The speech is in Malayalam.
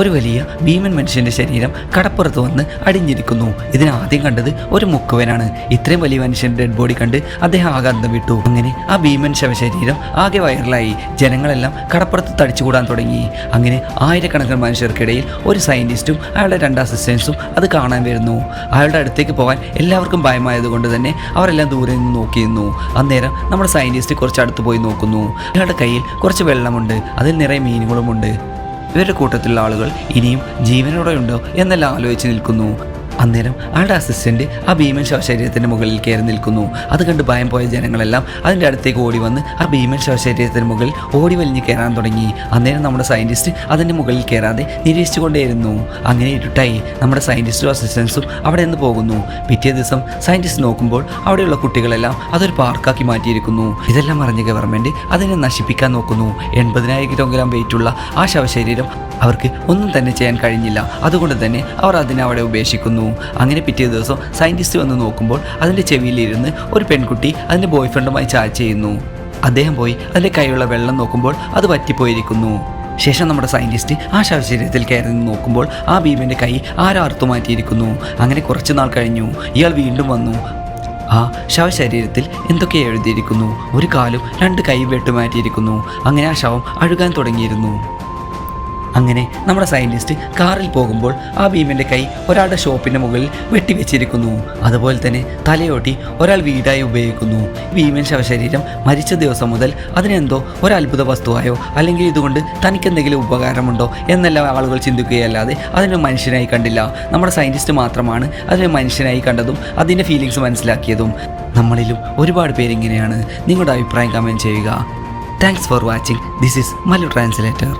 ഒരു വലിയ ഭീമൻ മനുഷ്യന്റെ ശരീരം കടപ്പുറത്ത് വന്ന് അടിഞ്ഞിരിക്കുന്നു. ഇതിനാദ്യം കണ്ടത് ഒരു മുക്കുവനാണ്. ഇത്രയും വലിയ മനുഷ്യന്റെ ഡെഡ് ബോഡി കണ്ട് അദ്ദേഹം ആഘാതം വിട്ടു. അങ്ങനെ ആ ഭീമൻ ശവശരീരം ആകെ വൈറലായി. ജനങ്ങളെല്ലാം കടപ്പുറത്ത് തടിച്ചുകൂടാൻ തുടങ്ങി. അങ്ങനെ ആയിരക്കണക്കിന് മനുഷ്യർക്കിടയിൽ ഒരു സയന്റിസ്റ്റും അയാളുടെ 2 അസിസ്റ്റൻസും അത് കാണാൻ വരുന്നു. അയാളുടെ അടുത്തേക്ക് പോകാൻ എല്ലാവർക്കും ഭയമായതുകൊണ്ട് തന്നെ അവരെല്ലാം ദൂരെ നിന്ന് നോക്കിയിരുന്നു. അന്നേരം നമ്മുടെ സയന്റിസ്റ്റ് കുറച്ച് അടുത്ത് പോയി നോക്കുന്നു. അയാളുടെ കയ്യിൽ കുറച്ച് വെള്ളമുണ്ട്, അതിൽ നിറയെ മീനുകളുമുണ്ട്. ഇവരുടെ കൂട്ടത്തിലുള്ള ആളുകൾ ഇനിയും ജീവനോടെ ഉണ്ടോ എന്നെല്ലാം ആലോചിച്ച് നിൽക്കുന്നു. അന്നേരം അയാളുടെ അസിസ്റ്റന്റ് ആ ഭീമൻ ശവശരീരത്തിൻ്റെ മുകളിൽ കയറി നിൽക്കുന്നു. അത് കണ്ട് ഭയം പോയ ജനങ്ങളെല്ലാം അതിൻ്റെ അടുത്തേക്ക് ഓടി വന്ന് ആ ഭീമൻ ശവശരീരത്തിന് മുകളിൽ ഓടി വലിഞ്ഞ് കയറാൻ തുടങ്ങി. അന്നേരം നമ്മുടെ സയൻറ്റിസ്റ്റ് അതിൻ്റെ മുകളിൽ കയറാതെ നിരീക്ഷിച്ചു കൊണ്ടേയിരുന്നു. അങ്ങനെ ഇരുട്ടായി. നമ്മുടെ സയൻറ്റിസ്റ്റും അസിസ്റ്റൻസും അവിടെ നിന്ന് പോകുന്നു. പിറ്റേ ദിവസം സയൻറ്റിസ്റ്റ് നോക്കുമ്പോൾ അവിടെയുള്ള കുട്ടികളെല്ലാം അതൊരു പാർക്കാക്കി മാറ്റിയിരിക്കുന്നു. ഇതെല്ലാം അറിഞ്ഞ ഗവൺമെൻറ് അതിനെ നശിപ്പിക്കാൻ നോക്കുന്നു. 80,000 കിലോഗ്രാം വെയിറ്റുള്ള ആ ശവശരീരം അവർക്ക് ഒന്നും തന്നെ ചെയ്യാൻ കഴിഞ്ഞില്ല. അതുകൊണ്ട് തന്നെ അവർ അതിനെ അവിടെ ഉപേക്ഷിക്കുന്നു. അങ്ങനെ പിറ്റേ ദിവസം സയൻറ്റിസ്റ്റ് വന്ന് നോക്കുമ്പോൾ അതിൻ്റെ ചെവിയിലിരുന്ന് ഒരു പെൺകുട്ടി അതിൻ്റെ ബോയ് ഫ്രണ്ടുമായി ചാറ്റ് ചെയ്യുന്നു. അദ്ദേഹം പോയി അതിൻ്റെ കൈയുള്ള വെള്ളം നോക്കുമ്പോൾ അത് വറ്റിപ്പോയിരിക്കുന്നു. ശേഷം നമ്മുടെ സയൻറ്റിസ്റ്റ് ആ ശവശരീരത്തിൽ കയറി നിന്ന് നോക്കുമ്പോൾ ആ ഭീമൻ്റെ കൈ ആരോ അറുത്തു മാറ്റിയിരിക്കുന്നു. അങ്ങനെ കുറച്ച് നാൾ കഴിഞ്ഞു. ഇയാൾ വീണ്ടും വന്നു. ആ ശവശരീരത്തിൽ എന്തൊക്കെ എഴുതിയിരിക്കുന്നു. ഒരു കാലും 2 കൈയും വെട്ടുമാറ്റിയിരിക്കുന്നു. അങ്ങനെ ആ ശവം അഴുകാൻ തുടങ്ങിയിരുന്നു. അങ്ങനെ നമ്മുടെ സയൻറ്റിസ്റ്റ് കാറിൽ പോകുമ്പോൾ ആ ഭീമൻ്റെ കൈ ഒരാളുടെ ഷോപ്പിൻ്റെ മുകളിൽ വെട്ടിവെച്ചിരിക്കുന്നു. അതുപോലെ തന്നെ തലയോട്ടി ഒരാൾ വീടായി ഉപയോഗിക്കുന്നു. ഭീമൻ ശവശരീരം മരിച്ച ദിവസം മുതൽ അതിനെന്തോ ഒരു അത്ഭുത വസ്തുവായോ അല്ലെങ്കിൽ ഇതുകൊണ്ട് തനിക്കെന്തെങ്കിലും ഉപകാരമുണ്ടോ എന്നെല്ലാം ആളുകൾ ചിന്തിക്കുകയല്ലാതെ അതിനെ മനുഷ്യനായി കണ്ടില്ല. നമ്മുടെ സയൻറ്റിസ്റ്റ് മാത്രമാണ് അതിനെ മനുഷ്യനായി കണ്ടതും അതിൻ്റെ ഫീലിങ്സ് മനസ്സിലാക്കിയതും. നമ്മളിലും ഒരുപാട് പേരിങ്ങനെയാണ്. നിങ്ങളുടെ അഭിപ്രായം കമൻറ്റ് ചെയ്യുക. Thanks for watching. This is Mallu translator.